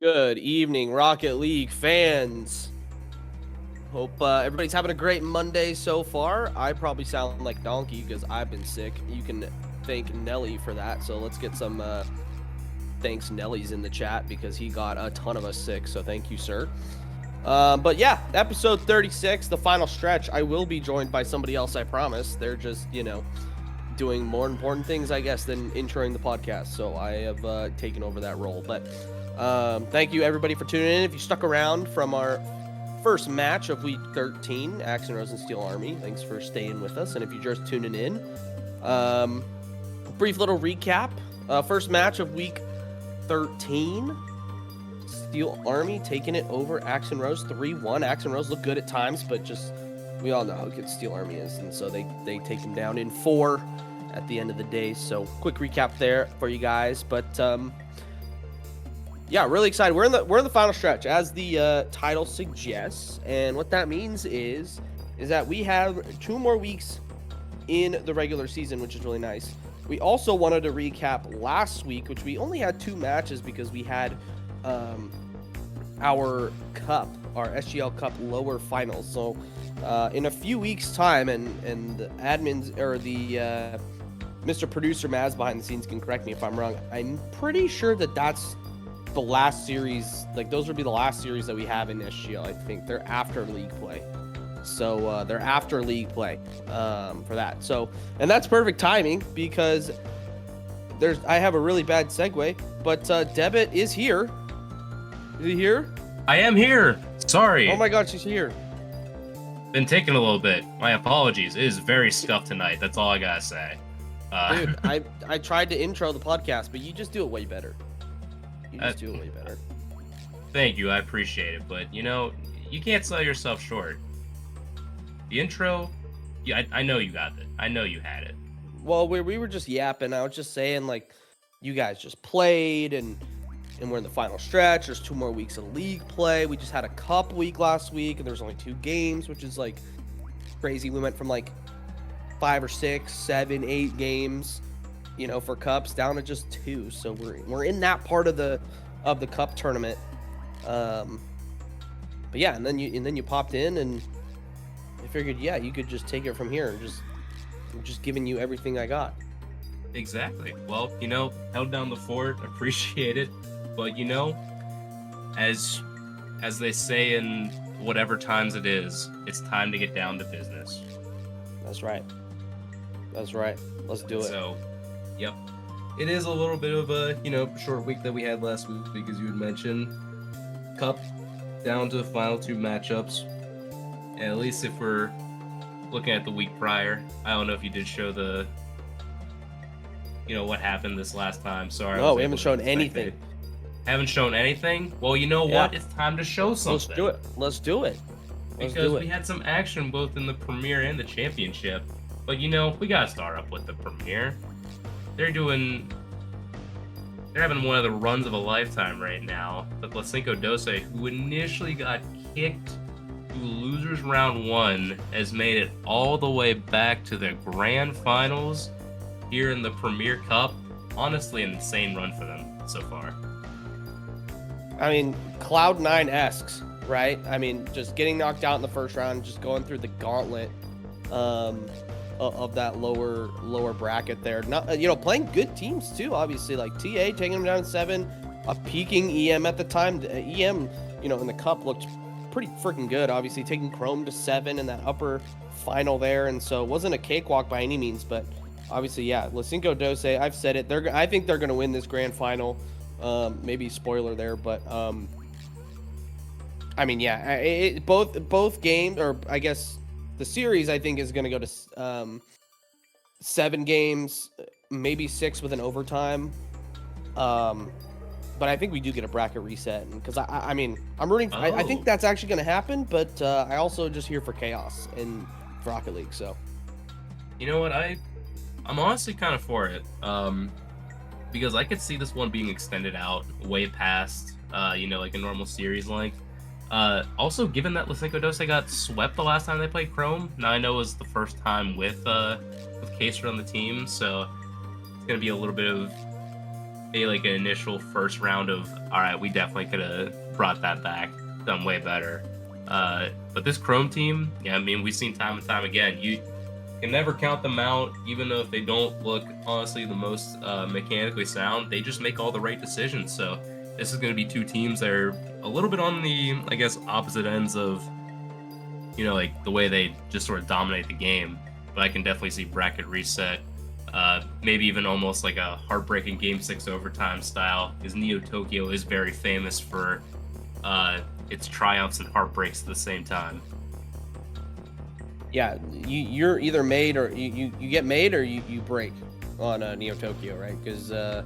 Good evening, Rocket League fans. Hope everybody's having a great Monday so far. I probably sound like donkey because I've been sick. You can thank Nelly for that. So let's get some thanks Nelly's in the chat because he got a ton of us sick. So thank you, sir. But yeah, episode 36, the final stretch. I will be joined by somebody else, I promise. They're just, doing more important things, I guess, than introing the podcast. So I have taken over that role. But thank you, everybody, for tuning in. If you stuck around from our first match of week 13, Axe and Rose and Steel Army, thanks for staying with us. And if you're just tuning in, brief little recap. First match of week 13, Steel Army taking it over Axe and Rose 3-1. Axe and Rose look good at times, but just we all know how good Steel Army is, and so they take them down in 4 at the end of the day. So quick recap there for you guys, but yeah, really excited. We're in the final stretch, as the title suggests, and what that means is that we have 2 more weeks in the regular season, which is really nice. We also wanted to recap last week, which we only had 2 matches because we had our cup, our SGL Cup lower finals. So in a few weeks' time, and the admins or the Mr. Producer Maz behind the scenes can correct me if I'm wrong. I'm pretty sure that that's the last series. Like, those would be the last series that we have in SGL. I think they're after league play. So they're after league play for that. So, and that's perfect timing because I have a really bad segue, but Debit is here. Is he here? I am here. Sorry. Oh my God, she's here. Been taking a little bit. My apologies. It is very scuffed tonight. That's all I gotta say. Dude, I tried to intro the podcast, but you just do it way better. You just do it way better. Thank you. I appreciate it. But, you can't sell yourself short. The intro, yeah, I know you got it. I know you had it. Well, we were just yapping. I was just saying, like, you guys just played, and we're in the final stretch. There's 2 more weeks of league play. We just had a cup week last week, and there was only 2 games, which is, like, crazy. We went from, like, 5 or 6, 7, 8 games, for cups down to just 2. So we're in that part of the cup tournament. But yeah, and then you popped in, and I figured, yeah, you could just take it from here and just giving you everything I got. Exactly. Well, held down the fort. Appreciate it. But as they say in whatever times it is, it's time to get down to business. That's right. Let's do it. So, yep. It is a little bit of a, short week that we had last week, as you had mentioned. Cup down to the final 2 matchups. And at least if we're looking at the week prior, I don't know if you did show the, what happened this last time. Sorry. No, we haven't shown anything. Haven't shown anything? Well, you know what? It's time to show something. Let's do it. Because we had some action both in the Premier and the Championship. But, we gotta start up with the Premier. They're having one of the runs of a lifetime right now. The Placinco Dose, who initially got kicked to losers round 1, has made it all the way back to the grand finals here in the Premier Cup. Honestly, an insane run for them so far. I mean, Cloud9-esque, right? I mean, just getting knocked out in the first round, just going through the gauntlet of that lower bracket there. Not, playing good teams too, obviously, like TA taking them down 7, a peaking EM at the time. EM, in the cup looked pretty freaking good, obviously taking Chrome to 7 in that upper final there, and so it wasn't a cakewalk by any means, but obviously, yeah, Placinco Dose, I've said it, I think they're going to win this grand final. Maybe spoiler there, but I mean, yeah, both games, or I guess the series, I think, is going to go to 7 games, maybe 6 with an overtime. But I think we do get a bracket reset, because I mean, I'm rooting. I think that's actually going to happen, but I also just here for chaos in Rocket League. So, you know what, I'm honestly kind of for it. Because I could see this one being extended out way past, like a normal series length. Also, given that Placinco Dose got swept the last time they played Chrome, now I know it was the first time with Kaser on the team, so it's going to be a little bit of maybe like an initial first round of, all right, we definitely could have brought that back, done way better. But this Chrome team, yeah, I mean, we've seen time and time again. You can never count them out, even though if they don't look honestly the most mechanically sound, they just make all the right decisions. So this is going to be two teams that are a little bit on the, I guess, opposite ends of, like the way they just sort of dominate the game. But I can definitely see bracket reset, maybe even almost like a heartbreaking Game 6 overtime style, because Neo Tokyo is very famous for its triumphs and heartbreaks at the same time. Yeah, you're either made or you get made or you break on Neo Tokyo, right? Because you're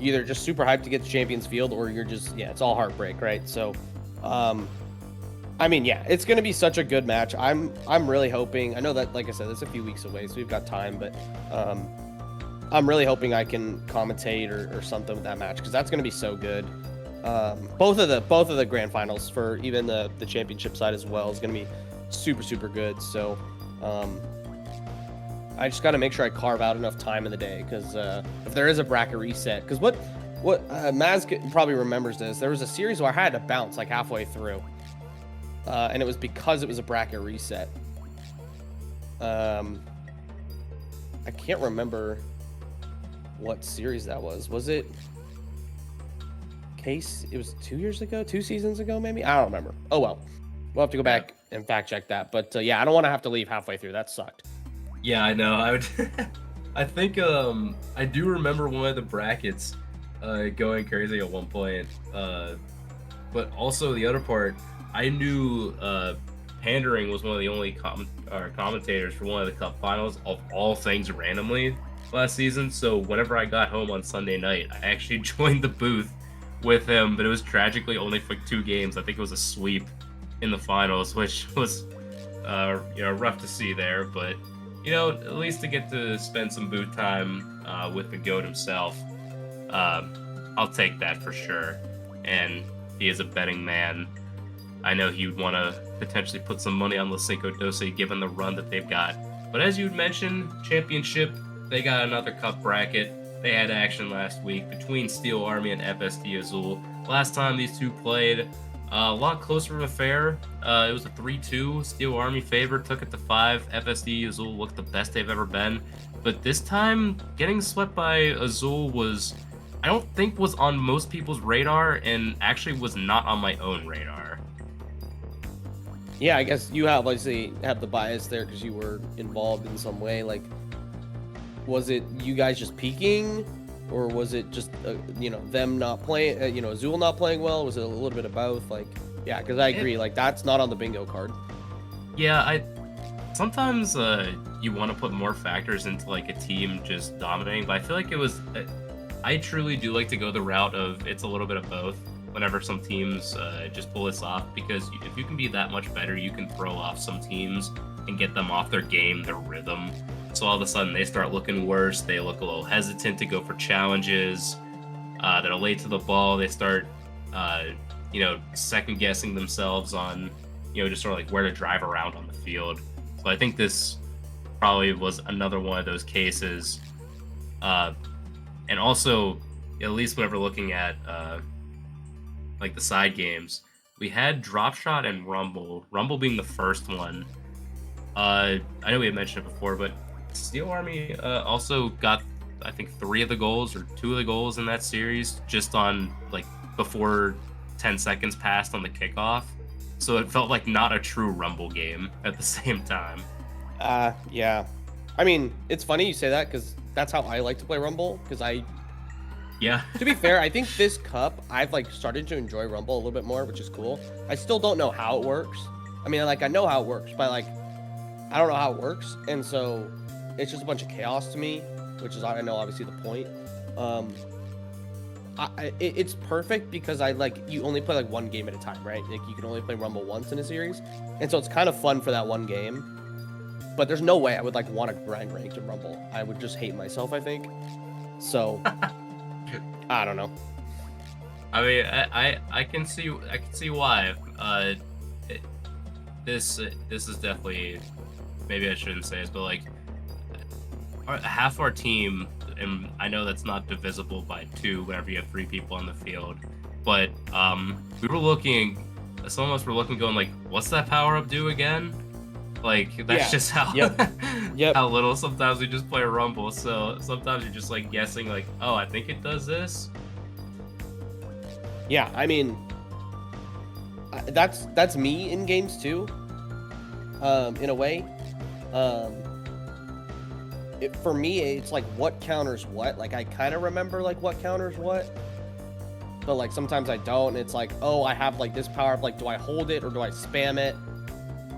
either just super hyped to get to Champions Field or you're just, it's all heartbreak, right? So, I mean, yeah, it's going to be such a good match. I'm really hoping. I know that, like I said, it's a few weeks away, so we've got time, but I'm really hoping I can commentate or something with that match because that's going to be so good. Both of the grand finals for even the championship side as well is going to be super good. So I just got to make sure I carve out enough time in the day because if there is a bracket reset, because what Maz probably remembers this, there was a series where I had to bounce like halfway through, and it was because it was a bracket reset. I can't remember what series that was. Was it Case? It was 2 seasons ago, maybe. I don't remember. Oh well, we'll have to go back and fact check that. But yeah, I don't want to have to leave halfway through. That sucked. Yeah, I know. I would. I think I do remember one of the brackets going crazy at one point. But also the other part, I knew Pandering was one of the only commentators for one of the Cup finals of all things randomly last season. So whenever I got home on Sunday night, I actually joined the booth with him, but it was tragically only for 2 games. I think it was a sweep in the finals, which was rough to see there. But at least to get to spend some booth time with the GOAT himself, I'll take that for sure. And he is a betting man. I know he would want to potentially put some money on Lysenko Dose given the run that they've got. But as you'd mentioned, championship, they got another cup bracket. They had action last week between Steel Army and FSD Azul. Last time these two played, a lot closer of an affair. It was a 3-2. Steel Army favored, took it to 5. FSD Azul looked the best they've ever been. But this time, getting swept by Azul I don't think was on most people's radar, and actually was not on my own radar. Yeah, I guess you obviously have the bias there because you were involved in some way. Like, was it you guys just peaking, or was it just them not playing? Azul not playing well? Was it a little bit of both? Like, yeah, because I agree. Like, that's not on the bingo card. Yeah, sometimes you want to put more factors into like a team just dominating, but I feel like it was. I truly do like to go the route of it's a little bit of both. Whenever some teams just pull this off, because if you can be that much better, you can throw off some teams and get them off their game, their rhythm. So all of a sudden they start looking worse. They look a little hesitant to go for challenges. They're late to the ball. They start, second guessing themselves on, just sort of like where to drive around on the field. So I think this probably was another one of those cases. And also, at least whenever looking at like the side games, we had Drop Shot and Rumble. Rumble being the first one. I know we had mentioned it before, but Steel Army also got, I think, 3 of the goals or 2 of the goals in that series just on like before 10 seconds passed on the kickoff. So it felt like not a true Rumble game at the same time. Yeah. I mean, it's funny you say that because that's how I like to play Rumble. Yeah. To be fair, I think this cup, I've like started to enjoy Rumble a little bit more, which is cool. I still don't know how it works. I mean, like, I know how it works, but like, I don't know how it works. And so it's just a bunch of chaos to me, which is, I know, obviously the point. It's perfect because you only play like one game at a time, right? Like, you can only play Rumble once in a series. And so it's kind of fun for that one game. But there's no way I would like want to grind ranked in Rumble. I would just hate myself, I think. So I don't know. I mean, I can see why. This is definitely, maybe I shouldn't say this, but like half our team and I know that's not divisible by 2 whenever you have 3 people on the field, but we were looking, some of us were looking going like, what's that power-up do again? Like, that's just how how little sometimes we just play Rumble, so sometimes you're just like guessing like, oh, I think it does this. Yeah, I mean, that's me in games too, in a way. For me, it's like what counters what. Like, I kind of remember like what counters what, but like sometimes I don't. It's like, oh, I have like this power up. Like, do I hold it or do I spam it?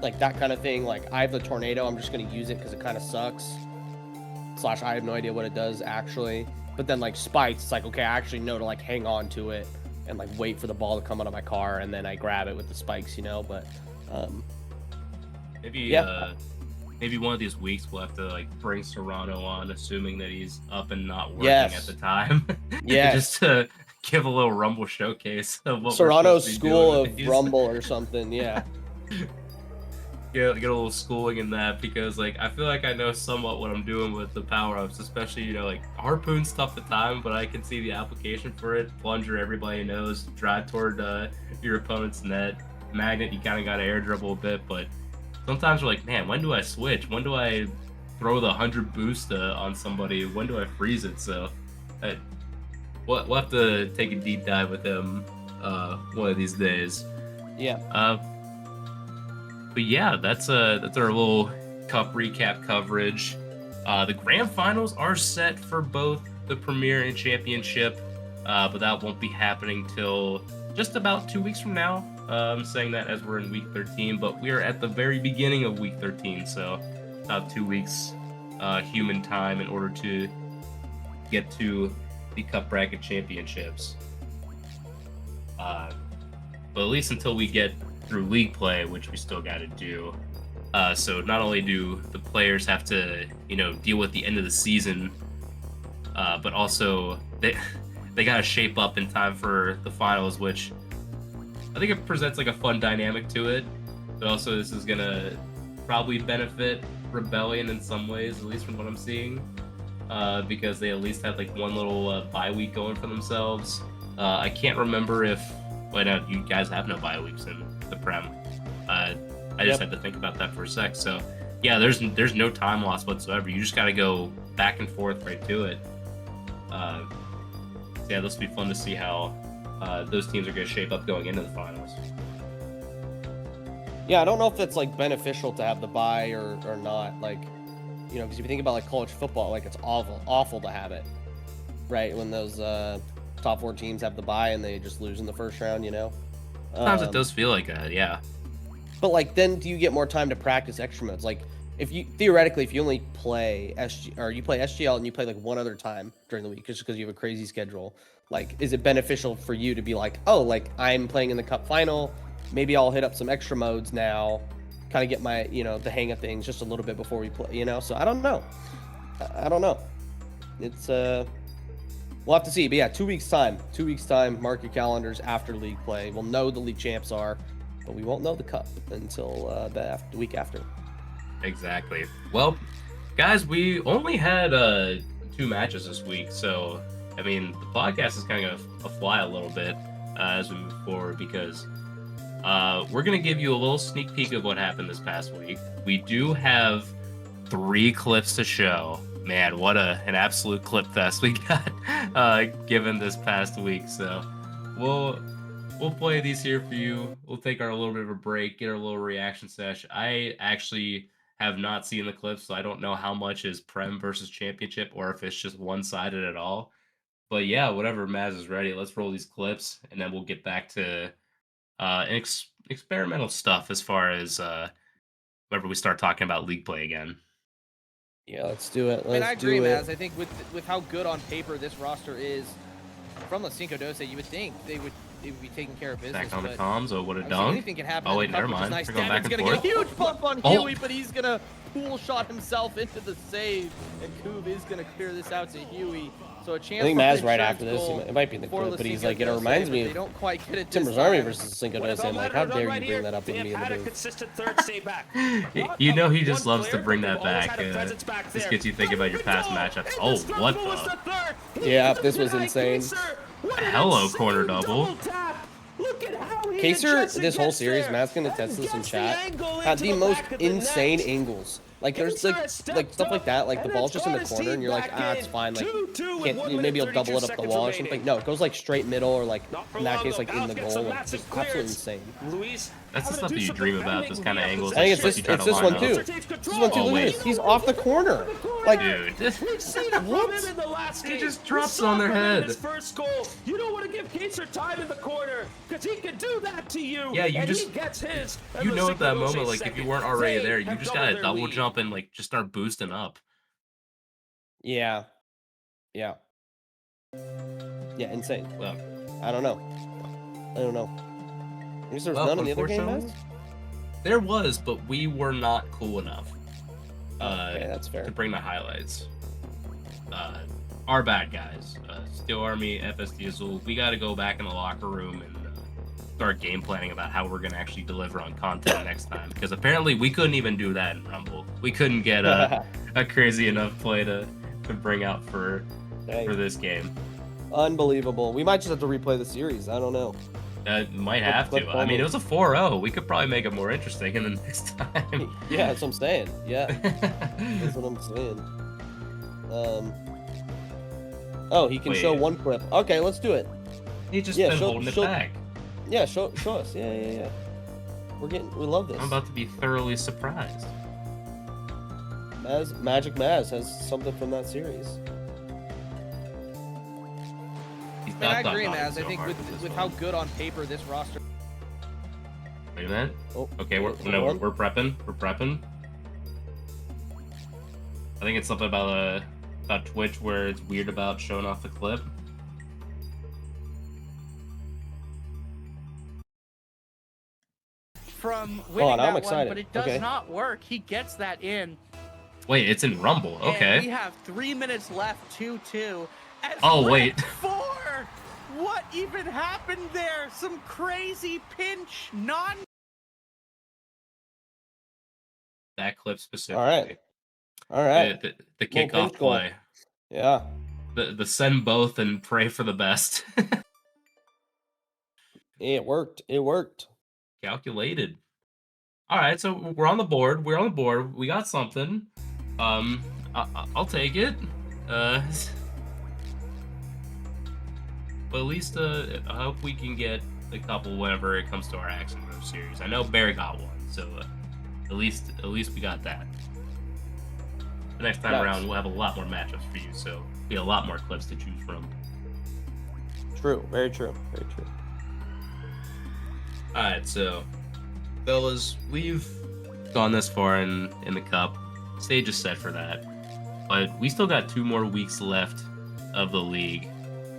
Like that kind of thing. Like, I have the tornado. I'm just gonna use it because it kind of sucks. Slash, I have no idea what it does actually. But then like spikes, it's like, okay, I actually know to like hang on to it and like wait for the ball to come out of my car, and then I grab it with the spikes, you know. But maybe one of these weeks we'll have to like bring Serrano on, assuming that he's up and not working at the time. Yeah, just to give a little Rumble showcase of what Serrano's School of Rumble or something. Yeah. Get a little schooling in that, because like I feel like I know somewhat what I'm doing with the power-ups, especially, you know, like Harpoon's tough to time, but I can see the application for it. Plunger, everybody knows, drive toward your opponent's net. Magnet, you kind of got to air dribble a bit, but sometimes we're like, man, when do I switch? When do I throw the 100 boost on somebody? When do I freeze it? So we'll have to take a deep dive with him one of these days. Yeah. But yeah, that's our little cup recap coverage. The grand finals are set for both the Premier and Championship, but that won't be happening till just about 2 weeks from now. I'm saying that as we're in week 13, but we are at the very beginning of week 13, so about 2 weeks human time in order to get to the Cup Bracket Championships. But at least until we get through league play, which we still got to do. So not only do the players have to, you know, deal with the end of the season, but also they got to shape up in time for the finals, which I think it presents like a fun dynamic to it. But also this is gonna probably benefit Rebellion in some ways, at least from what I'm seeing, because they at least had like one little bye week going for themselves. I can't remember if, well, no, you guys have no bye weeks in the Prem. I just had to think about that for a sec. So yeah, there's no time loss whatsoever. You just got to go back and forth right to it. So yeah, this will be fun to see how those teams are going to shape up going into the finals. Yeah, I don't know if it's like beneficial to have the bye or not. Like, you know, because if you think about like college football, like it's awful to have it, right? When those top 4 teams have the bye and they just lose in the first round, you know. Sometimes it does feel like that, yeah. But like, then do you get more time to practice extra modes? Like, if you theoretically, if you only play you play SGL and you play like one other time during the week, just because you have a crazy schedule, like, is it beneficial for you to be like, oh, like I'm playing in the cup final, maybe I'll hit up some extra modes now, kind of get my, you know, the hang of things just a little bit before we play, you know? So I don't know. It's we'll have to see. But yeah, 2 weeks time. 2 weeks time. Mark your calendars after league play. We'll know the league champs are, but we won't know the cup until the week after. Exactly. Well, guys, we only had 2 matches this week, so I mean the podcast is kind of a fly a little bit as we move forward, because we're gonna give you a little sneak peek of what happened this past week. We do have 3 clips to show. Man, what an absolute clip fest we got given this past week. So we'll play these here for you. We'll take our little bit of a break, get our little reaction session. I actually have not seen the clips, so I don't know how much is Prem versus Championship or if it's just one-sided at all. But yeah, whatever Maz is ready, let's roll these clips, and then we'll get back to experimental stuff as far as whenever we start talking about league play again. Yeah, let's do it. I agree, Maz. I think with how good on paper this roster is from the Cinco Doce, you would think they would be taking care of business. Back on the comms. Oh, what a dunk. Anything can happen. Oh, wait, never mind. Nice. We're going back and gonna forth. get a huge bump on Huey, but he's going to pool shot himself into the save. And Koob is going to clear this out to Huey. So a chance I think for Maz an right insurance after this. goal It might be in the for clip, but he's Cinco like, it Dose, reminds but me they of don't quite get it this Timber's Army time. versus Cinco Dose. I'm like, how dare you bring that up with me in the booth? Consistent third stay back. You know he just One loves to player, bring but that they've always back. had a presence back This there. gets you thinking about your past matchups. Oh, what the? Yeah, this was insane. Hello, corner double. Look at how he Kaser, adjusts and this whole gets series, there. Matt's gonna test this in Gets the chat, angle had into the the most back of the insane net. angles. Like, there's Kaser like has stepped stuff like that, like the up, ball's and just in the it's got corner, and you're like, his ah, team it's fine. Like, 2-2 with can't, 1 minute maybe you'll 32 double it up the seconds wall or remaining. something. No, it goes like straight middle, or like Not for in that long, case, though. like in the Bounce gets goal. a Like, massive just absolutely clearance. insane. Luis, That's the having to stuff do that you some dream about, defending those kind of when you angles. have I think That's it's what this. you It's try to this one line up. too. This is one too. Oh, Look at wait. this. He's off the corner. Like, Dude, We've seen it from What? him in the last He game. just We drops saw on their from him in head. His first goal. You don't want to give Kaser time in the corner because he can do that to you. Yeah, you and just- he gets his. you know at that Cinco Dose's moment, like, if you second. weren't already They there, you have just gotta their double lead. jump and, like, just start boosting up. yeah, yeah, yeah, insane. Well, I don't know. I don't know. I guess there's well, none in the other game, unfortunately, Maz? there was, but we were not cool enough Okay, that's to fair. bring the highlights. Our bad guys, Steel Army, FSD Azul, we got to go back in the locker room and start game planning about how we're going to actually deliver on content next time. Because apparently we couldn't even do that in Rumble. We couldn't get a crazy enough play to bring out for Dang. this game. Unbelievable. We might just have to replay the series. I don't know. Might have Clip to. I mean, forward. it was a 4-0. We could probably make it more interesting in the next time. Yeah, that's what I'm saying. Yeah, that's what I'm saying. Oh, he can show Wait. one clip. Okay, let's do it. He just Yeah, been show- holding show- it back. Yeah, show us. Yeah. We love this. I'm about to be thoroughly surprised. Magic Maz has something from that series. He's Man, I not agree, done Maz. so I think hard with this how one. good on paper this roster. Wait a minute. Oh, Okay, we're hold on. prepping. We're prepping. I think it's something about Twitch where it's weird about showing off the clip. From winning I'm that one, excited. but it does Okay. not work. He gets that in. Wait, it's in Rumble. And we Okay. have 3 minutes left, 2-2. As Oh, Red wait. 4! What even happened there? Some crazy pinch, That clip specifically. All right. The Little kickoff pinch goal. play. Yeah. The send both and pray for the best. It worked. Calculated. All right, so we're on the board. We got something. I'll take it. But at least I hope we can get a couple whenever it comes to our Axe and Move series. I know Barry got one, so at least we got that. The next time Nice. around, we'll have a lot more matchups for you, so be a lot more clips to choose from. True. Very true. All right, so fellas, we've gone this far in the cup. Stage is set for that, but we still got 2 more weeks left of the league.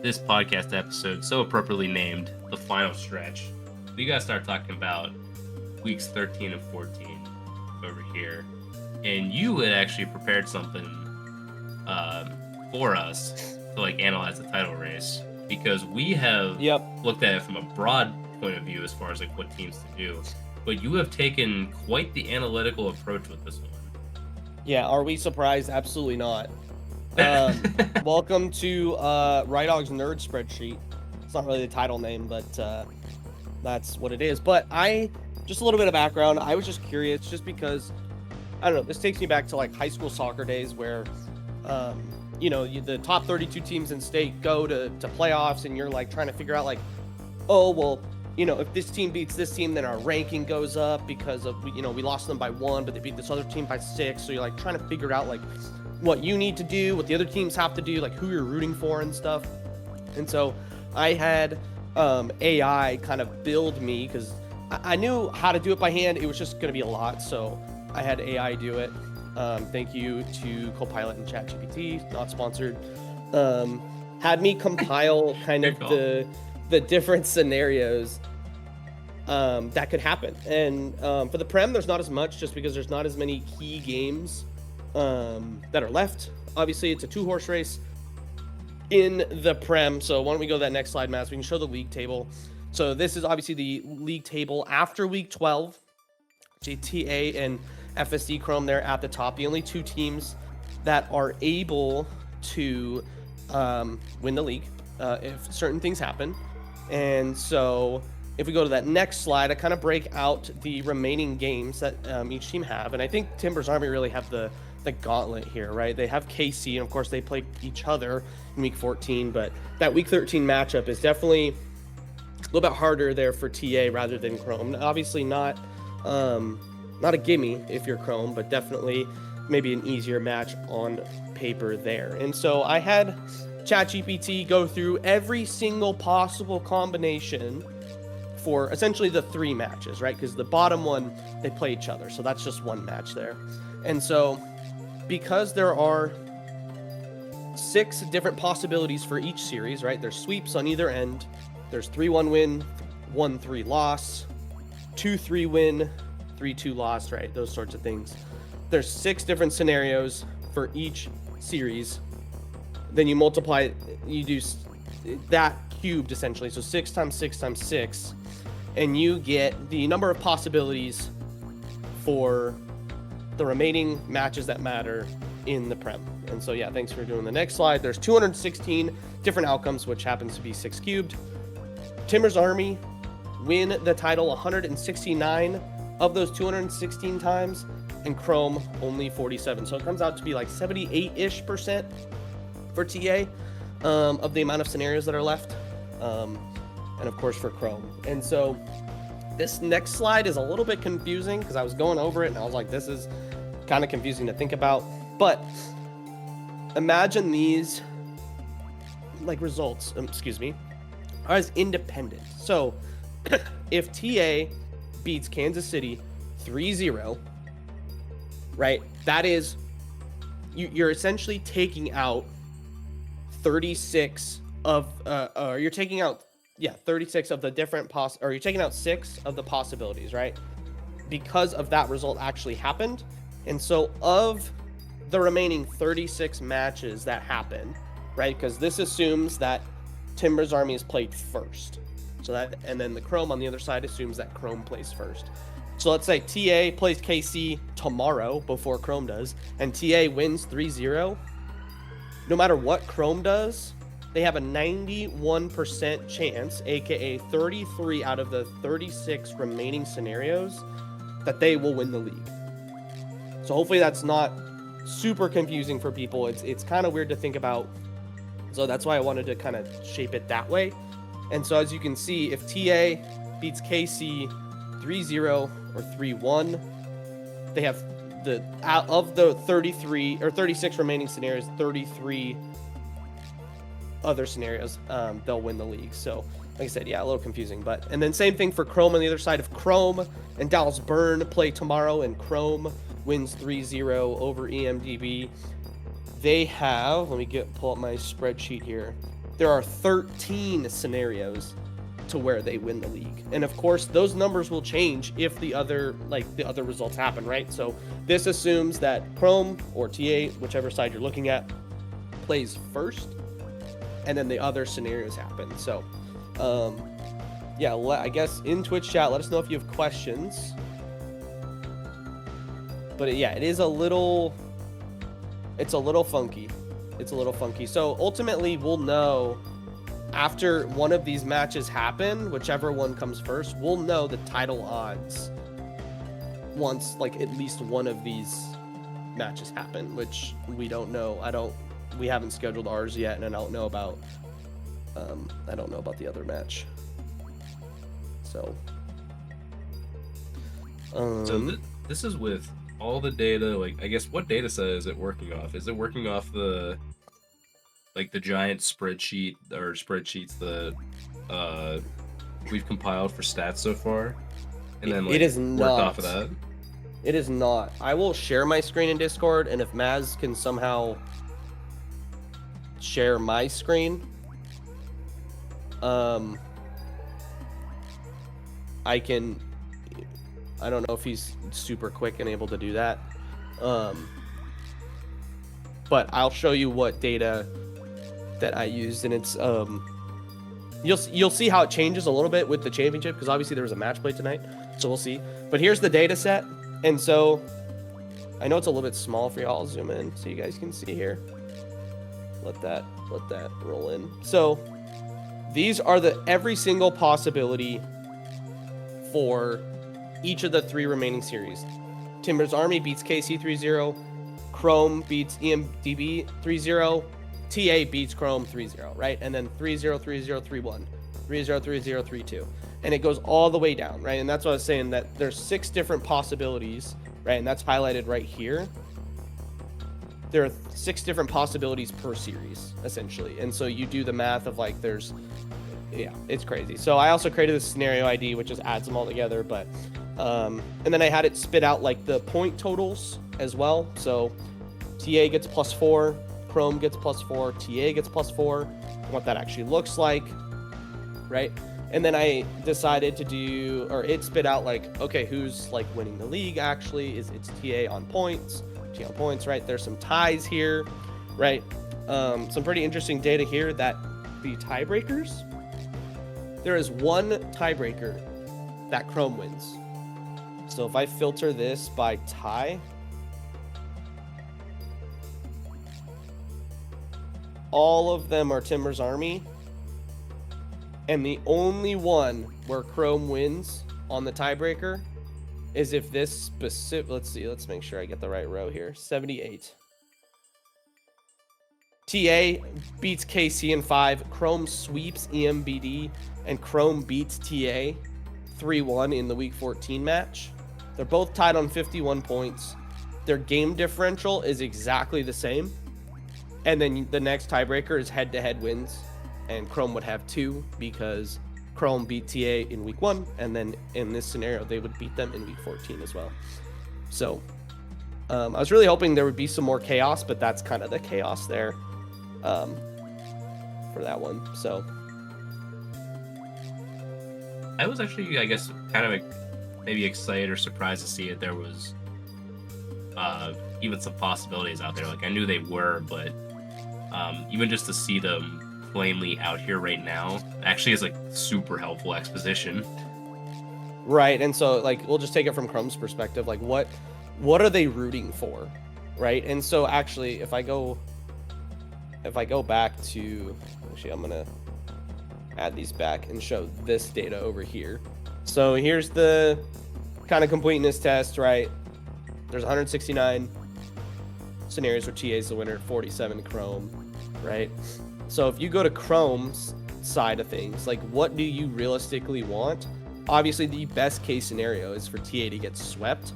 This podcast episode, so appropriately named, the final stretch. We gotta start talking about weeks 13 and 14 over here. And you had actually prepared something for us to like analyze the title race, because we have Yep. looked at it from a broad point of view as far as like what teams to do, but you have taken quite the analytical approach with this one. Yeah. Are we surprised? Absolutely not. Welcome to Rydog's nerd spreadsheet. It's not really the title name, but that's what it is. But just a little bit of background. I was just curious, just because I don't know. This takes me back to like high school soccer days, where the top 32 teams in state go to playoffs, and you're like trying to figure out like, oh well, if this team beats this team, then our ranking goes up because of we lost them by 1, but they beat this other team by 6. So you're like trying to figure out like what you need to do, what the other teams have to do, like who you're rooting for and stuff. And so I had AI kind of build me, because I knew how to do it by hand. It was just going to be a lot. So I had AI do it. Thank you to Copilot and ChatGPT, not sponsored. Had me compile kind of the different scenarios that could happen. And for the Prem, there's not as much, just because there's not as many key games that are left. Obviously, it's a 2-horse race. in the Prem. So why don't we go to that next slide, Matt? So we can show the league table. So this is obviously the league table after week 12. GTA and FSD Chrome there at the top. The only two teams that are able to win the league if certain things happen. And so if we go to that next slide, I kind of break out the remaining games that each team have. And I think Timbers Army really have the gauntlet here, right? They have KC, and of course they play each other in week 14, but that week 13 matchup is definitely a little bit harder there for TA rather than Chrome. Obviously not a gimme if you're Chrome, but definitely maybe an easier match on paper there. And so I had ChatGPT go through every single possible combination for essentially the 3 matches, right? Because the bottom one, they play each other, so that's just one match there. And so because there are 6 different possibilities for each series, right? There's sweeps on either end. There's 3-1 win, 1-3 loss, 2-3 win, 3-2 loss, right? Those sorts of things. There's 6 different scenarios for each series. Then you multiply, you do that cubed essentially. So 6 times 6 times 6, and you get the number of possibilities for the remaining matches that matter in the Prem. And so yeah, thanks for doing the next slide. There's 216 different outcomes, which happens to be 6 cubed. Timbers Army win the title 169 of those 216 times, and Chrome only 47. So it comes out to be like 78-ish% for TA of the amount of scenarios that are left, and of course for Chrome. And so this next slide is a little bit confusing because I was going over it and I was like, this is kind of confusing to think about. But imagine these like results, are as independent. So if TA beats Kansas City 3-0, right, that is, you're essentially taking out 36 of you're taking out 36 of the different or you're taking out 6 of the possibilities, right? Because of that result actually happened. And so of the remaining 36 matches that happen, right? Because this assumes that Timbers Army is played first. So that, and then the Chrome on the other side assumes that Chrome plays first. So let's say TA plays KC tomorrow before Chrome does, and TA wins 3-0. No matter what Chrome does, they have a 91% chance, aka 33 out of the 36 remaining scenarios, that they will win the league. So hopefully that's not super confusing for people. It's kind of weird to think about. So that's why I wanted to kind of shape it that way. And so as you can see, if TA beats KC 3-0 or 3-1, they have out of the 33 or 36 remaining scenarios, 33 other scenarios, they'll win the league. So like I said, yeah, a little confusing, and then same thing for Chrome on the other side. If Chrome and Dallas Burn play tomorrow and Chrome wins 3-0 over EMDB, they have, let me pull up my spreadsheet here. There are 13 scenarios to where they win the league. And of course, those numbers will change if the other results happen, right? So this assumes that Chrome or TA, whichever side you're looking at, plays first, and then the other scenarios happen. So, yeah, I guess in Twitch chat, let us know if you have questions. But yeah, it's a little funky. It's a little funky. So ultimately, we'll know after one of these matches happen, whichever one comes first, we'll know the title odds once like at least one of these matches happen, which we don't know. We haven't scheduled ours yet, and I don't know about the other match. So this is with all the data, like, I guess, what data set is it working off? Is it working off the giant spreadsheets that we've compiled for stats so far, and then it is worked not off of that? It is not. I will share my screen in Discord, and if Maz can somehow share my screen, I can. I don't know if he's super quick and able to do that, but I'll show you what data that I used, and it's you'll see how it changes a little bit with the championship, because obviously there was a match play tonight, so we'll see. But here's the data set, and so I know it's a little bit small for y'all. I'll zoom in so you guys can see here. Let that roll in. So these are every single possibility for each of the 3 remaining series. Timbers Army beats KC 3-0. Chrome beats EMDB 3-0. TA beats Chrome 3-0, right? And then 3-0, 3-0, 3-1. 3-0, 3-0, 3-2. And it goes all the way down, right? And that's what I was saying, that there's 6 different possibilities, right? And that's highlighted right here. There are 6 different possibilities per series, essentially. And so you do the math of like yeah, it's crazy. So I also created this scenario ID, which just adds them all together. But and then I had it spit out like the point totals as well. So TA gets +4, Chrome gets +4, TA gets +4, what that actually looks like, right? And then I decided to do, or it spit out like, okay, who's like winning the league actually? It's TA on points, right? There's some ties here, right? Some pretty interesting data here that the tiebreakers, there is one tiebreaker that Chrome wins. So if I filter this by tie, all of them are Timbers Army. And the only one where Chrome wins on the tiebreaker is if this specific, let's make sure I get the right row here. 78. TA beats KC in 5. Chrome sweeps EMBD, and Chrome beats TA 3-1 in the week 14 match. They're both tied on 51 points. Their game differential is exactly the same. And then the next tiebreaker is head-to-head wins. And Chrome would have 2 because Chrome beat TA in week 1. And then in this scenario, they would beat them in week 14 as well. So I was really hoping there would be some more chaos, but that's kind of the chaos there for that one. So I was actually, I guess, kind of maybe excited or surprised to see that there was even some possibilities out there. Like, I knew they were, but even just to see them plainly out here right now actually is like super helpful exposition. Right. And so like we'll just take it from Chrome's perspective, like what are they rooting for, right? And so actually if I go back to, actually I'm gonna add these back and show this data over here. So here's the kind of completeness test, right? There's 169 scenarios where TA is the winner, 47 Chrome, right? So if you go to Chrome's side of things, like what do you realistically want? Obviously the best case scenario is for TA to get swept.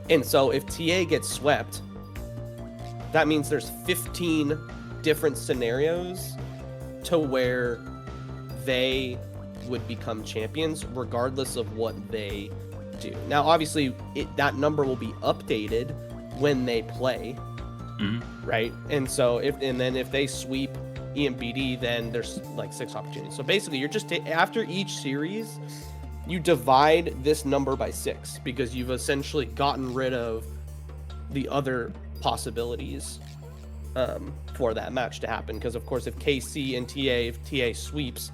And so if TA gets swept, that means there's 15 different scenarios to where they would become champions regardless of what they do. Now obviously that number will be updated when they play. Right? And so if they sweep EMBD, then there's like 6 opportunities. So basically you're just after each series you divide this number by 6 because you've essentially gotten rid of the other possibilities for that match to happen. Because of course if KC and if TA sweeps,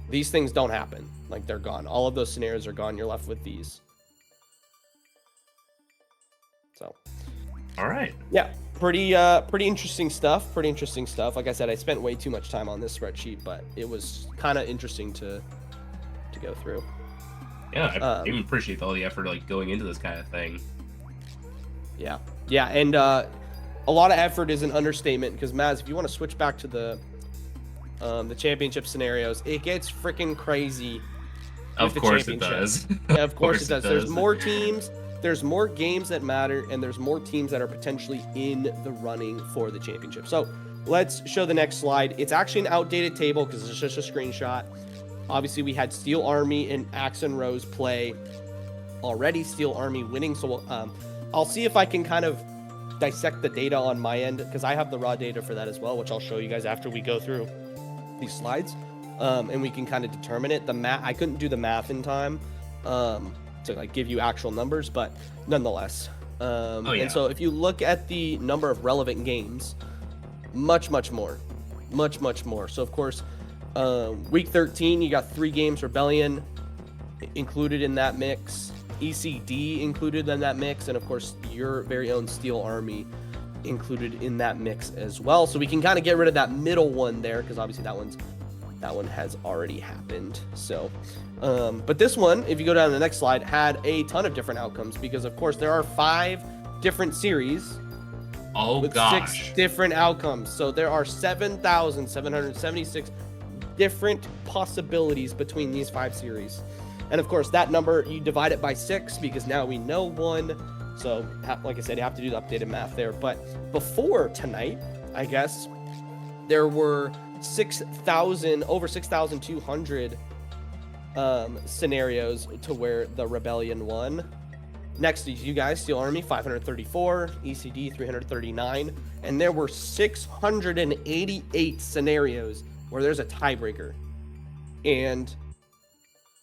these things don't happen. Like they're gone. All of those scenarios are gone. You're left with these. So all right. Yeah. Pretty interesting stuff. Like I said, I spent way too much time on this spreadsheet, but it was kind of interesting to go through. Yeah, I even appreciate all the effort like going into this kind of thing. Yeah, and a lot of effort is an understatement because Maz, if you want to switch back to the championship scenarios, it gets freaking crazy. Of course it does. Yeah, of course it does. There's more teams. There's more games that matter, and there's more teams that are potentially in the running for the championship. So let's show the next slide. It's actually an outdated table because it's just a screenshot. Obviously, we had Steel Army and Axe and Rose play already. Steel Army winning. So I'll see if I can kind of dissect the data on my end because I have the raw data for that as well, which I'll show you guys after we go through these slides, and we can kind of determine it. I couldn't do the math in time. To like give you actual numbers, but nonetheless. And so if you look at the number of relevant games, much more. So of course, week 13, you got 3 games Rebellion included in that mix, ECD included in that mix, and of course your very own Steel Army included in that mix as well. So we can kind of get rid of that middle one there, because obviously that one has already happened. So but this one, if you go down to the next slide, had a ton of different outcomes, because of course there are 5 different series with 6 different outcomes. So there are 7,776 different possibilities between these 5 series. And of course, that number, you divide it by 6, because now we know 1. So, like I said, you have to do the updated math there. But before tonight, I guess, there were over 6,200 scenarios to where the Rebellion won. Next to you guys, Steel Army, 534, ECD, 339. And there were 688 scenarios where there's a tiebreaker. And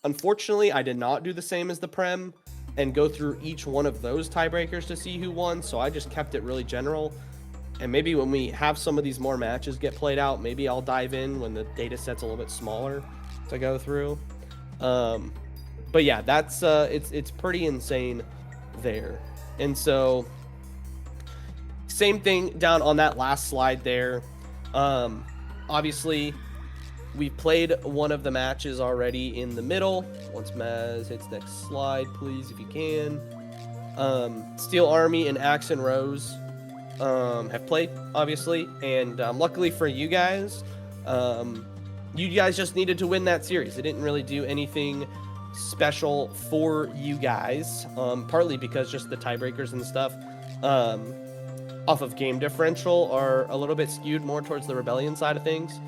unfortunately, I did not do the same as the Prem and go through each one of those tiebreakers to see who won. So I just kept it really general. And maybe when we have some of these more matches get played out, maybe I'll dive in when the data set's a little bit smaller to go through. But yeah, that's it's pretty insane there. And so same thing down on that last slide there. Obviously, we've played one of the matches already in the middle. Once Maz hits next slide, please, if you can. Steel Army and Axe and Rose have played, obviously. And luckily for you guys just needed to win that series. It didn't really do anything special for you guys, partly because just the tiebreakers and stuff off of game differential are a little bit skewed more towards the Rebellion side of things.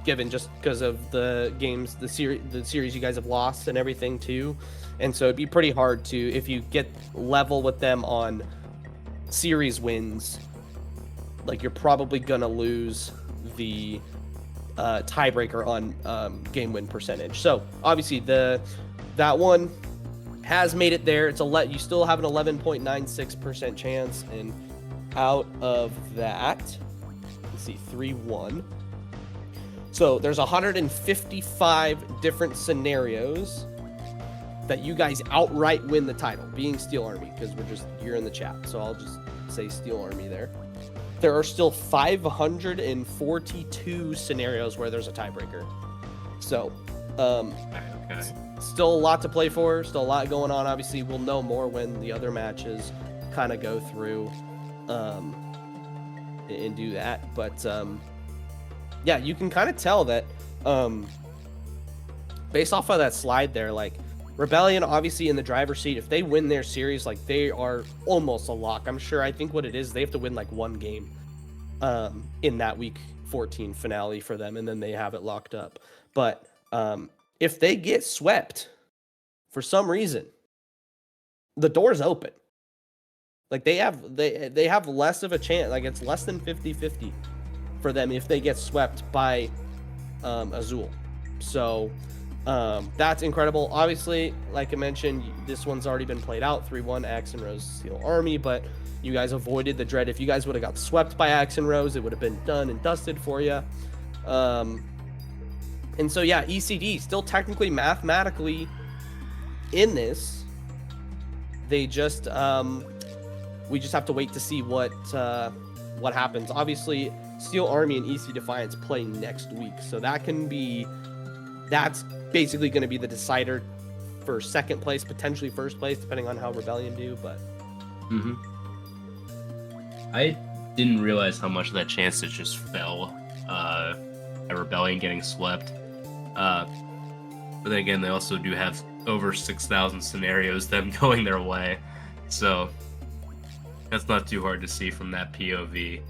Given just because of the games, the series you guys have lost and everything too. And so it'd be pretty hard to, if you get level with them on series wins, like you're probably gonna lose the tiebreaker on game win percentage. So obviously that one has made it there. You still have an 11.96% chance, and out of that, let's see, 3-1. So there's 155 different scenarios that you guys outright win the title, being Steel Army, because you're in the chat. So I'll just say Steel Army there. There are still 542 scenarios where there's a tiebreaker. So, still a lot to play for, still a lot going on. Obviously, we'll know more when the other matches kind of go through and do that. But yeah, you can kind of tell that based off of that slide there, like Rebellion obviously in the driver's seat. If they win their series, like they are almost a lock. I think what it is, they have to win like one game in that week 14 finale for them, and then they have it locked up. But if they get swept for some reason, the door's open. Like they have less of a chance. Like it's less than 50-50 for them if they get swept by Azul. So that's incredible. Obviously, like I mentioned, this one's already been played out, 3-1 Axe and Rose Steel Army, but you guys avoided the dread. If you guys would have got swept by Axe and Rose, it would have been done and dusted for you. And so yeah, ECD still technically mathematically in this. They just we just have to wait to see what happens. Obviously, Steel Army and EC Defiance play next week, so that's basically going to be the decider for second place, potentially first place, depending on how Rebellion do. But I didn't realize how much of that chance it just fell at Rebellion getting swept. But then again, they also do have over 6,000 scenarios them going their way, so that's not too hard to see from that POV.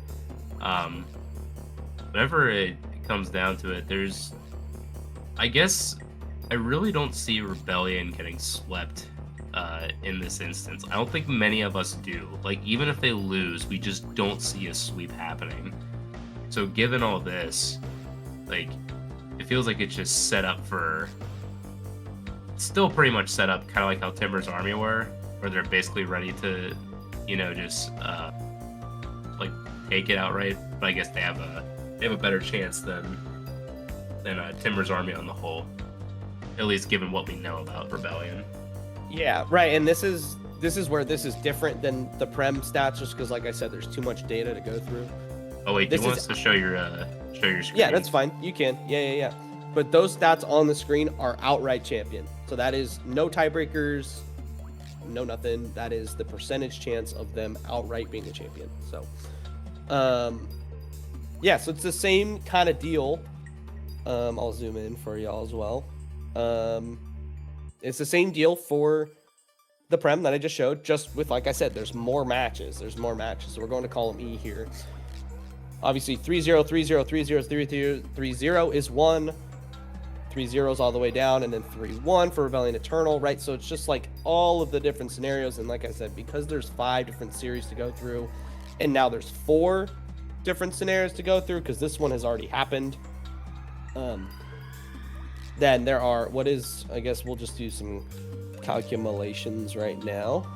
Whenever it comes down to it, I guess I really don't see Rebellion getting swept in this instance. I don't think many of us do. Like, even if they lose, we just don't see a sweep happening. So given all this, like, it feels like it's just set up for... still pretty much set up kind of like how Timber's Army were, where they're basically ready to, just like take it outright but I guess they have a better chance than Timber's army on the whole. At least given what we know about Rebellion. Yeah, right. And this is where this is different than the Prem stats, just because, like I said, there's too much data to go through. Oh wait, do you want us to show your screen? Yeah, that's fine. You can. Yeah. But those stats on the screen are outright champion. So that is no tiebreakers, no nothing. That is the percentage chance of them outright being a champion. So, yeah, so it's the same kind of deal. I'll zoom in for y'all as well. It's the same deal for the Prem that I just showed, just with, like I said, there's more matches. So we're going to column E here. Obviously, 3-0, 3-0, 3-0, 3-0, 3-0 is 1. 3-0s all the way down, and then 3-1 for Rebellion Eternal, right? So it's just like all of the different scenarios. And like I said, because there's 5 different series to go through, and now there's 4 different scenarios to go through because this one has already happened. Then there are, I guess we'll just do some calculations right now.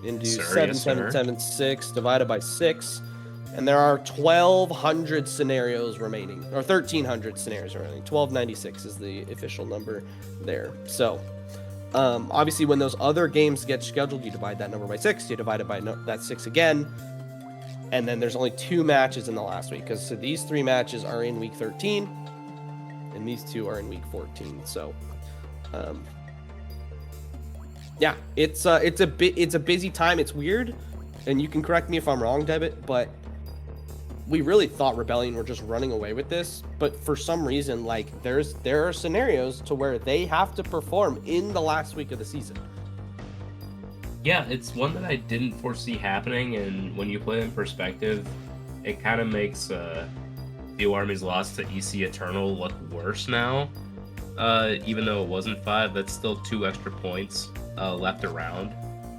And do 7,776 divided by 6. And there are 1,200 scenarios remaining, or 1,300 scenarios remaining. 1,296 is the official number there. So, obviously, when those other games get scheduled, you divide that number by 6. You divide it by that 6 again. And then there's only 2 matches in the last week. Because so these 3 matches are in week 13. And these 2 are in week 14. So, yeah, it's a busy time. It's weird. And you can correct me if I'm wrong, Debit, but we really thought Rebellion were just running away with this, but for some reason, like, there are scenarios to where they have to perform in the last week of the season. Yeah, it's one that I didn't foresee happening, and when you put it in perspective, it kind of makes Steel Army's loss to EC Eternal look worse now. Even though it wasn't 5, that's still 2 extra points left around.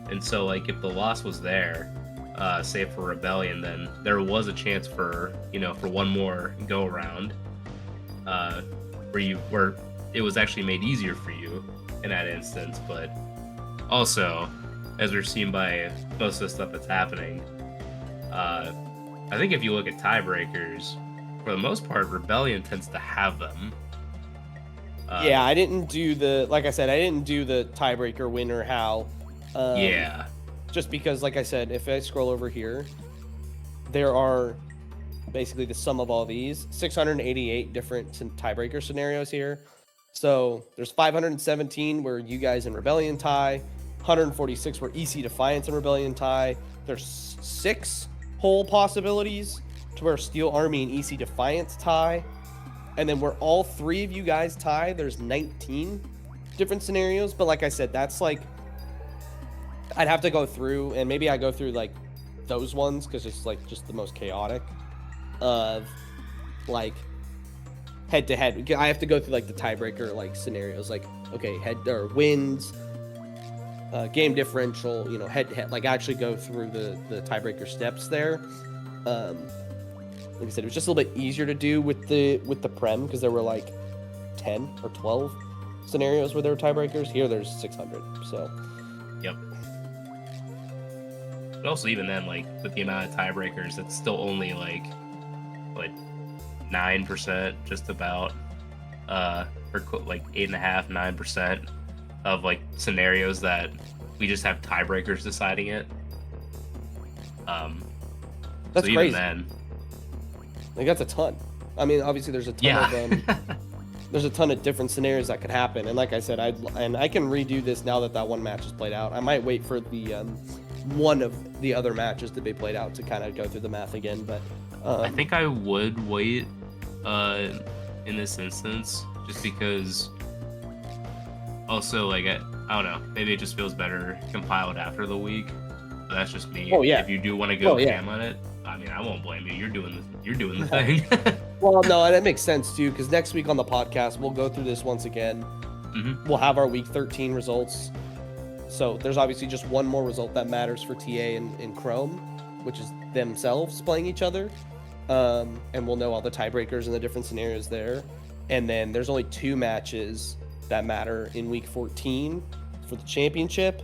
And so, like, if the loss was there, say for Rebellion, then there was a chance for one more go around, where it was actually made easier for you in that instance. But also, as we're seeing by most of the stuff that's happening, I think if you look at tiebreakers, for the most part, Rebellion tends to have them. Yeah, I didn't do the tiebreaker winner how. Yeah. Just because, like I said, if I scroll over here, there are basically the sum of all these 688 different tiebreaker scenarios here. So there's 517 where you guys in Rebellion tie, 146 where EC Defiance and Rebellion tie. There's 6 whole possibilities to where Steel Army and EC Defiance tie. And then where all 3 of you guys tie, there's 19 different scenarios. But like I said, that's like, I'd have to go through, and maybe I go through like those ones because it's like just the most chaotic of like head to head. I have to go through like the tiebreaker like scenarios, like okay, head or wins, game differential, head to head. Like actually go through the tiebreaker steps there. Like I said, it was just a little bit easier to do with the Prem because there were like 10 or 12 scenarios where there were tiebreakers. Here there's 600. So. Yep. But also, even then, like, with the amount of tiebreakers, it's still only, like 9%, just about, or, like, 8.5%, 9% of, like, scenarios that we just have tiebreakers deciding it. That's so crazy. Even then... Like, that's a ton. I mean, obviously, there's a ton of them. There's a ton of different scenarios that could happen. And like I said, I can redo this now that one match is played out. I might wait for the... one of the other matches to be played out to kind of go through the math again, but I think I would wait in this instance just because also like I don't know, maybe it just feels better compiled after the week, but that's just me. If you do want to go ham on it, I mean, I won't blame you. You're doing the thing. Well, no, that makes sense too, because next week on the podcast we'll go through this once again. Mm-hmm. We'll have our week 13 results. So there's obviously just one more result that matters for TA and Chrome, which is themselves playing each other. And we'll know all the tiebreakers and the different scenarios there. And then there's only 2 matches that matter in week 14 for the championship.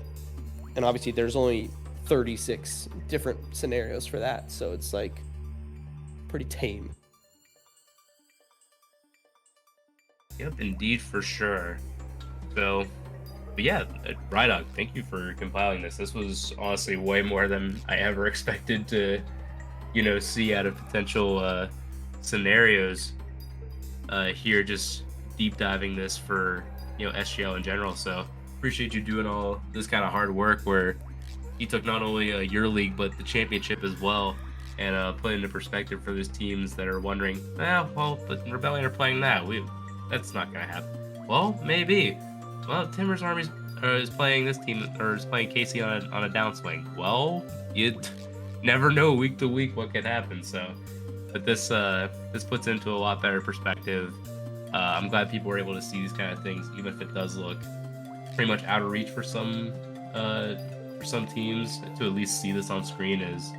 And obviously there's only 36 different scenarios for that. So it's like pretty tame. Yep, indeed, for sure. So, but yeah, Rydog, thank you for compiling this. This was honestly way more than I ever expected to, see out of potential scenarios here, just deep diving this for, SGL in general. So appreciate you doing all this kind of hard work where you took not only your league, but the championship as well, and put into perspective for those teams that are wondering, well, but Rebellion are playing that. That's not going to happen. Well, maybe. Well, Timber's Army is playing this team, or is playing KC on a downswing. Well, you never know week to week what could happen. So, but this puts into a lot better perspective. I'm glad people were able to see these kind of things, even if it does look pretty much out of reach for some teams. To at least see this on screen is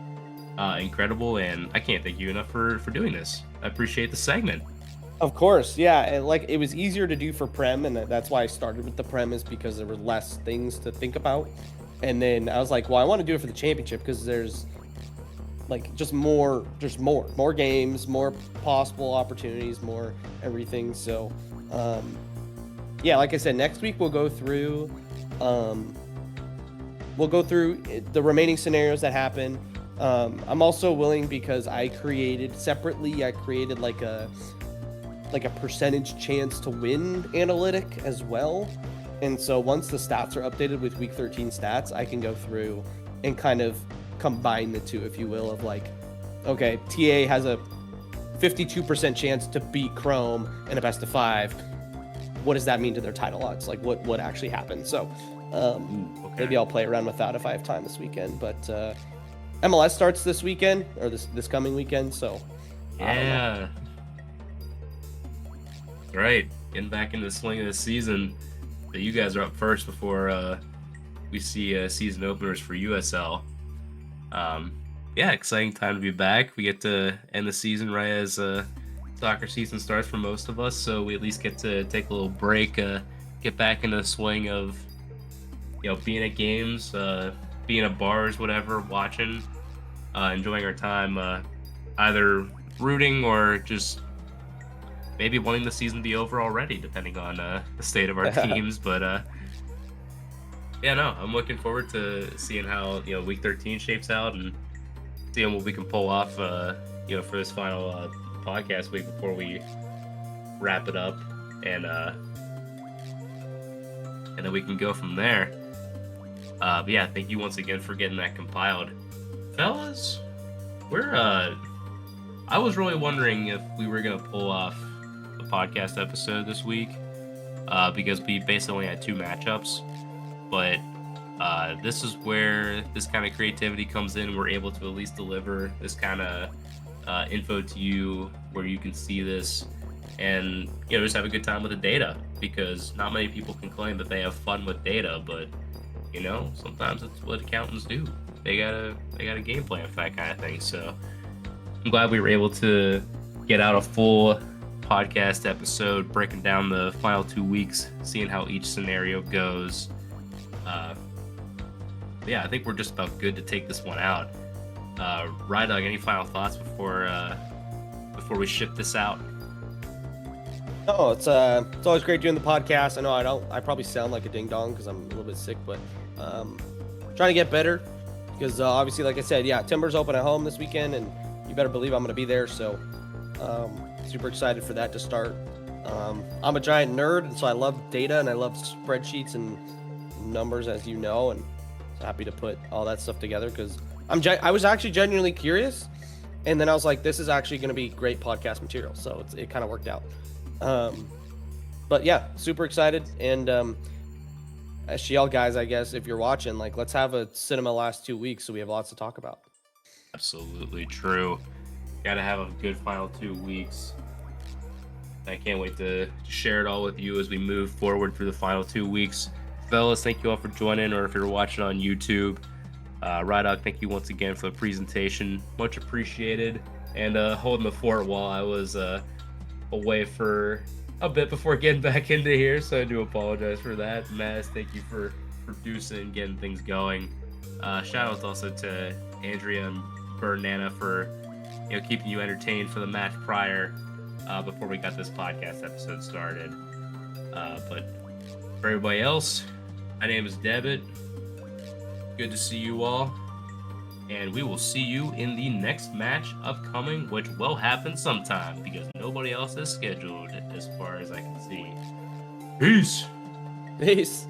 incredible, and I can't thank you enough for doing this. I appreciate the segment. Of course, yeah. It was easier to do for Prem, and that's why I started with the Prem, is because there were less things to think about. And then I was like, well, I want to do it for the championship because there's just more games, more possible opportunities, more everything. So, yeah, like I said, next week we'll go through the remaining scenarios that happen. I'm also willing, because I created like a percentage chance to win analytic as well. And so once the stats are updated with week 13 stats, I can go through and kind of combine the two, if you will, of okay, TA has a 52% chance to beat Chrome in a best of 5. What does that mean to their title odds? What actually happened? So Okay. maybe I'll play around with that if I have time this weekend. But MLS starts this weekend, or this coming weekend. So yeah. Right, getting back into the swing of the season. But you guys are up first before we see season openers for USL. Yeah, exciting time to be back. We get to end the season right as soccer season starts for most of us, so we at least get to take a little break, get back into the swing of being at games, being at bars, whatever, watching, enjoying our time, either rooting or just maybe wanting the season to be over already, depending on the state of our teams. But yeah, no, I'm looking forward to seeing how week 13 shapes out and seeing what we can pull off for this final podcast week before we wrap it up, and then we can go from there. But yeah, thank you once again for getting that compiled, fellas. I was really wondering if we were gonna pull off a podcast episode this week, because we basically only had 2 matchups, but this is where this kind of creativity comes in. We're able to at least deliver this kind of info to you where you can see this and just have a good time with the data, because not many people can claim that they have fun with data, but sometimes it's what accountants do. They got a game plan for that kind of thing. So I'm glad we were able to get out a full podcast episode breaking down the final 2 weeks, seeing how each scenario goes. Yeah, I think we're just about good to take this one out. Rydog, any final thoughts before we ship this out? No, it's always great doing the podcast. I know I probably sound like a ding dong because I'm a little bit sick, but trying to get better, because obviously, like I said, yeah, Timbers open at home this weekend, and you better believe I'm going to be there. So super excited for that to start. I'm a giant nerd, and so I love data and I love spreadsheets and numbers, as you know, and so happy to put all that stuff together, because I was actually genuinely curious, and then I was like, this is actually going to be great podcast material, so it kind of worked out. But yeah, super excited. And SGL guys, I guess if you're watching, let's have a cinema last 2 weeks so we have lots to talk about. Absolutely true. Gotta have a good final 2 weeks. I can't wait to share it all with you as we move forward through the final 2 weeks. Fellas, thank you all for joining, or if you're watching on YouTube, Rydog, thank you once again for the presentation. Much appreciated. And holding the fort while I was away for a bit before getting back into here, so I do apologize for that. Maz, thank you for producing and getting things going. Shout out also to Andrea and Bernana for keeping you entertained for the match prior, before we got this podcast episode started. But for everybody else, my name is Debit. Good to see you all. And we will see you in the next match upcoming, which will happen sometime because nobody else is scheduled as far as I can see. Peace. Peace.